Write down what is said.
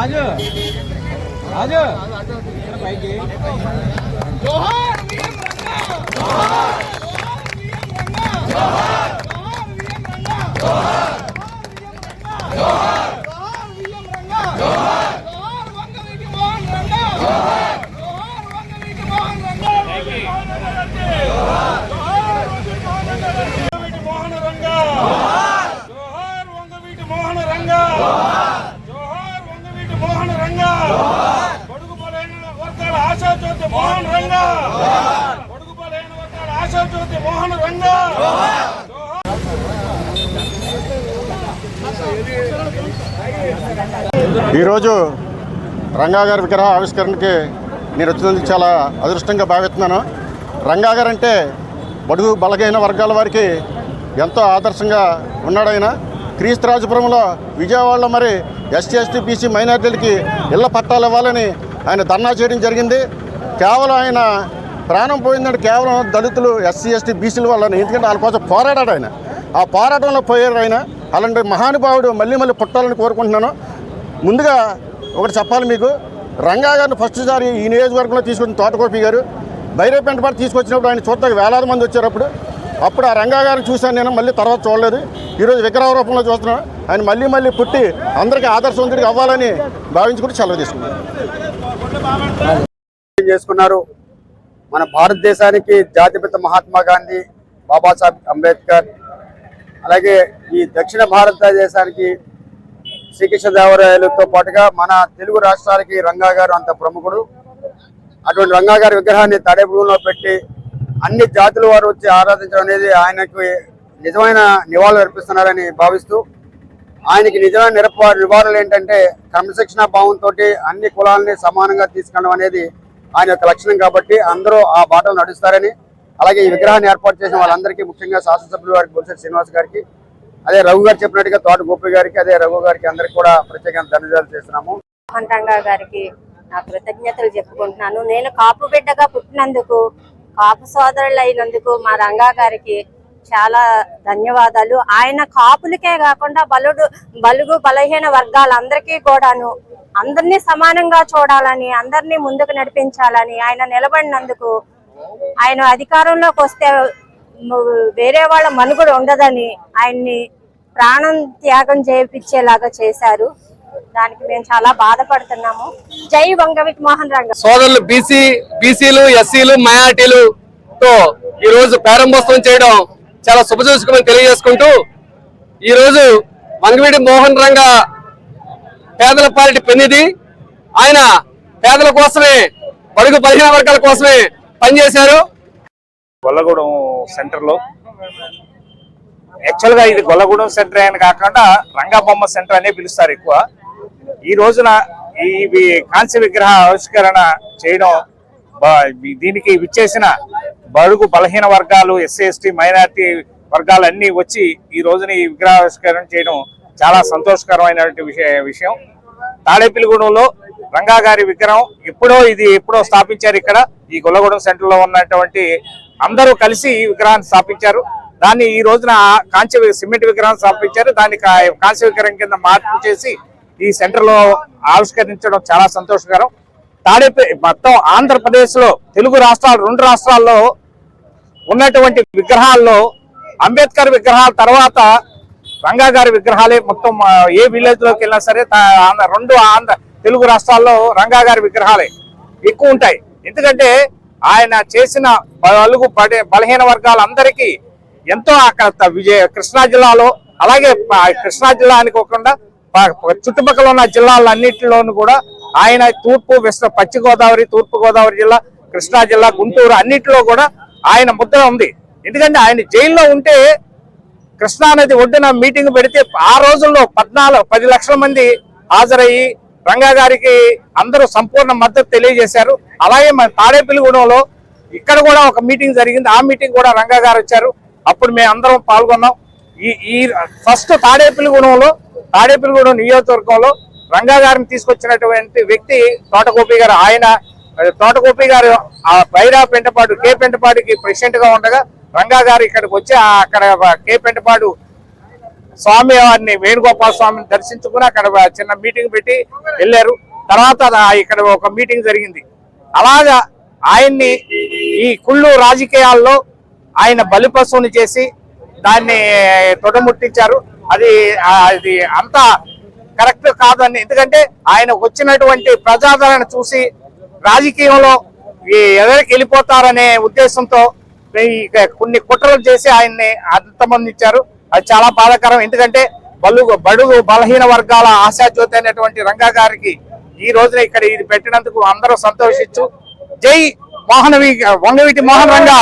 రాజు రాజు పైకి జోహార్ వీఎం రంగా జోహార్ జోహార్ వీఎం రంగా జోహార్ జోహార్ వంగవీటి మోహన్ రంగా జోహార్ వంగవీటి మోహన్ రంగా జోహార్ వంగవీటి మోహన్ రంగా జోహార్ వంగవీటి మోహన్ రంగా జోహార్ వంగవీటి మోహన్ రంగా బడుగు బలైన వర్గాల ఆశాజ్యోతి మోహన్ రంగా బడుగు బలైన వర్గాల ఆశాజ్యోతి మోహన్ రంగా. ఈరోజు రంగా గారి విగ్రహ ఆవిష్కరణకి నేను వచ్చినందుకు చాలా అదృష్టంగా భావిస్తున్నాను. రంగా గారు అంటే బడుగు బలహీన వర్గాల వారికి ఎంతో ఆదర్శంగా ఉన్నాడు. ఆయన క్రీస్తురాజపురంలో విజయవాడలో మరి ఎస్సీ ఎస్టీ బీసీ మైనార్టీలకి ఇళ్ల పట్టాలు ఇవ్వాలని ఆయన ధర్నా చేయడం జరిగింది. కేవలం ఆయన ప్రాణం పోయిందంటే కేవలం దళితులు ఎస్సీ ఎస్టీ బీసీల వాళ్ళని, ఎందుకంటే వాళ్ళ కోసం పోరాడాడు ఆయన. ఆ పోరాటంలో పోయారు ఆయన. అలాంటి మహానుభావుడు మళ్ళీ మళ్ళీ పుట్టాలని కోరుకుంటున్నాను. ముందుగా ఒకటి చెప్పాలి మీకు, రంగా గారిని ఫస్ట్ సారి ఈ నియోజకవర్గంలో తీసుకొచ్చిన తోటగోపి గారు బైరేపేంట పాటు తీసుకొచ్చినప్పుడు ఆయన చూడటానికి వేలాది మంది వచ్చారు. అప్పుడు ఆ రంగా గారిని చూశాను నేను, మళ్ళీ తర్వాత చూడలేదు. ఈరోజు విగ్రహ రూపంలో చూస్తున్నాను. ఆయన మళ్ళీ మళ్ళీ పుట్టి అందరికీ ఆదర్శవంతుడికి అవ్వాలని భావించుకుంటూ సెలవు చేసుకున్నారు. మన భారతదేశానికి జాతిపిత మహాత్మా గాంధీ, బాబాసాహెబ్ అంబేద్కర్, అలాగే ఈ దక్షిణ భారతదేశానికి శ్రీకృష్ణదేవరాయలతో పాటుగా మన తెలుగు రాష్ట్రాలకి రంగా గారు అంత ప్రముఖుడు. అటువంటి రంగా గారి విగ్రహాన్ని తాడేపల్లిలో పెట్టి అన్ని జాతుల వారు వచ్చి ఆరాధించడం అనేది ఆయనకు నిజమైన నివాళులు అర్పిస్తున్నారని భావిస్తూ, ఆయనకి నిజమైన నివాళులు ఏంటంటే క్రమశిక్షణ భావంతో అన్ని కులాలని సమానంగా తీసుకెళ్ళడం అనేది ఆయన యొక్క లక్షణం. కాబట్టి అందరూ ఆ బాటలు నడుస్తారని, అలాగే ఈ విగ్రహాన్ని ఏర్పాటు చేసిన వాళ్ళందరికీ, ముఖ్యంగా శాసనసభ్యుల వారికి, బొలిశెట్టి శ్రీనివాస్ గారికి, అదే రఘు గారు చెప్పినట్టుగా తోట గోపి గారికి, అదే రఘు గారికి అందరికి కూడా ప్రత్యేకంగా ధన్యవాదాలు చేస్తున్నాము. మోహన్ రంగా గారికి నా కృతజ్ఞతలు చెప్పుకుంటున్నాను. నేను కాపు బిడ్డగా పుట్టినందుకు, కాపు సోదరులు అయినందుకు మా రంగా గారికి చాలా ధన్యవాదాలు. ఆయన కాపులకే కాకుండా బలుగు బలహీన వర్గాలందరికీ కూడాను అందరినీ సమానంగా చూడాలని, అందరినీ ముందుకు నడిపించాలని ఆయన నిలబడినందుకు, ఆయన అధికారంలోకి వస్తే వేరే వాళ్ళ మనుగడ ఉండదని ఆయన్ని ప్రాణం త్యాగం చేయించేలాగా చేశారు. దానికి మేము చాలా బాధపడుతున్నాము. జై వంగవీటి మోహన్ రంగా. సోదరులు బీసీలు ఎస్సీలు మైనార్టీలతో ఈ రోజు ప్రారంభోత్సవం చేయడం చాలా శుభసూచకమని తెలియజేసుకుంటూ, ఈ రోజు వంగవీటి మోహన్ రంగా పేదల పాలిటి పెన్నిది. ఆయన పేదల కోసమే, బడుగు బలహీన వర్గాల కోసమే పనిచేశారు. గొల్లగూడెం సెంటర్లో యాక్చువల్గా ఇది గొల్లగూడెం సెంటర్ అని కాకుండా రంగబొమ్మ సెంటర్ అనే పిలుస్తారు ఎక్కువ. ఈ రోజున ఈ కాంస్య విగ్రహ ఆవిష్కరణ చేయడం, దీనికి విచ్చేసిన బడుగు బలహీన వర్గాలు, ఎస్సీ ఎస్టీ మైనార్టీ వర్గాలన్నీ వచ్చి ఈ రోజున ఈ విగ్రహావిష్కరణ చేయడం చాలా సంతోషకరమైనటువంటి విషయం. తాడేపల్లిగూడెంలో రంగా గారి విగ్రహం ఎప్పుడో స్థాపించారు. ఇక్కడ ఈ గొల్లగూడెం సెంటర్ లో ఉన్నటువంటి అందరూ కలిసి ఈ విగ్రహాన్ని స్థాపించారు. దాన్ని ఈ రోజున కాంస్య సిమెంట్ విగ్రహం స్థాపించారు. దాన్ని కాంస్య విగ్రహం కింద మార్పు చేసి ఈ సెంటర్ లో ఆవిష్కరించడం చాలా సంతోషకరం. మొత్తం ఆంధ్రప్రదేశ్ లో, తెలుగు రాష్ట్రాలు, 2 రాష్ట్రాల్లో ఉన్నటువంటి విగ్రహాల్లో అంబేద్కర్ విగ్రహాల తర్వాత రంగా గారి విగ్రహాలే మొత్తం ఏ విలేజ్ లోకి వెళ్ళినా సరే 2 తెలుగు రాష్ట్రాల్లో రంగా గారి విగ్రహాలే ఎక్కువ ఉంటాయి. ఎందుకంటే ఆయన చేసిన బలుగు బలహీన వర్గాలందరికీ ఎంతో అక్కడ కృష్ణా జిల్లాలో, అలాగే కృష్ణా జిల్లా అని కాకుండా చుట్టుపక్కల ఉన్న జిల్లాలన్నింటిలోనూ కూడా ఆయన పశ్చిమ గోదావరి, తూర్పు గోదావరి జిల్లా, కృష్ణా జిల్లా, గుంటూరు అన్నింటిలో కూడా ఆయన ముద్ర ఉంది. ఎందుకంటే ఆయన జైల్లో ఉంటే కృష్ణా నది ఒడ్డున మీటింగ్ పెడితే ఆ రోజుల్లో 10 లక్షల మంది హాజరయ్యి రంగా గారికి అందరూ సంపూర్ణ మద్దతు తెలియజేశారు. అలాగే మన తాడేపల్లిగూడెంలో ఇక్కడ కూడా ఒక మీటింగ్ జరిగింది. ఆ మీటింగ్ కూడా రంగా గారు వచ్చారు. అప్పుడు మేము అందరం పాల్గొన్నాం. ఈ ఫస్ట్ తాడేపల్లిగూడెం నియోజకవర్గంలో రంగా గారిని తీసుకొచ్చినటువంటి వ్యక్తి తోటగోపి గారు. తోటగోపి గారు ఆ బైరా పెంటపాడు, కే పెంటపాడుకి ప్రెసిడెంట్ గా ఉండగా రంగా గారు ఇక్కడికి వచ్చి అక్కడ కే పెంటపాడు స్వామి వారిని వేణుగోపాల స్వామిని దర్శించుకుని అక్కడ చిన్న మీటింగ్ పెట్టి వెళ్ళారు. తర్వాత ఇక్కడ ఒక మీటింగ్ జరిగింది. అలాగా ఆయన్ని ఈ కుళ్ళు రాజకీయాల్లో ఆయన బలిపశువుని చేసి దాన్ని తొడముట్టించారు. అది అంత కరెక్ట్ కాదని, ఎందుకంటే ఆయన వచ్చినటువంటి ప్రజాదరణ చూసి రాజకీయంలో ఎవరికి వెళ్ళిపోతారనే ఉద్దేశంతో కొన్ని కుట్రలు చేసి ఆయన్ని అంతమందించారు. అది చాలా బాధాకరం. ఎందుకంటే బడుగు బలహీన వర్గాల ఆశాజ్యోతి అయినటువంటి రంగా గారికి ఈ రోజున ఇక్కడ ఇది పెట్టినందుకు అందరూ సంతోషించు. జై వంగవీటి మోహన్ రంగా.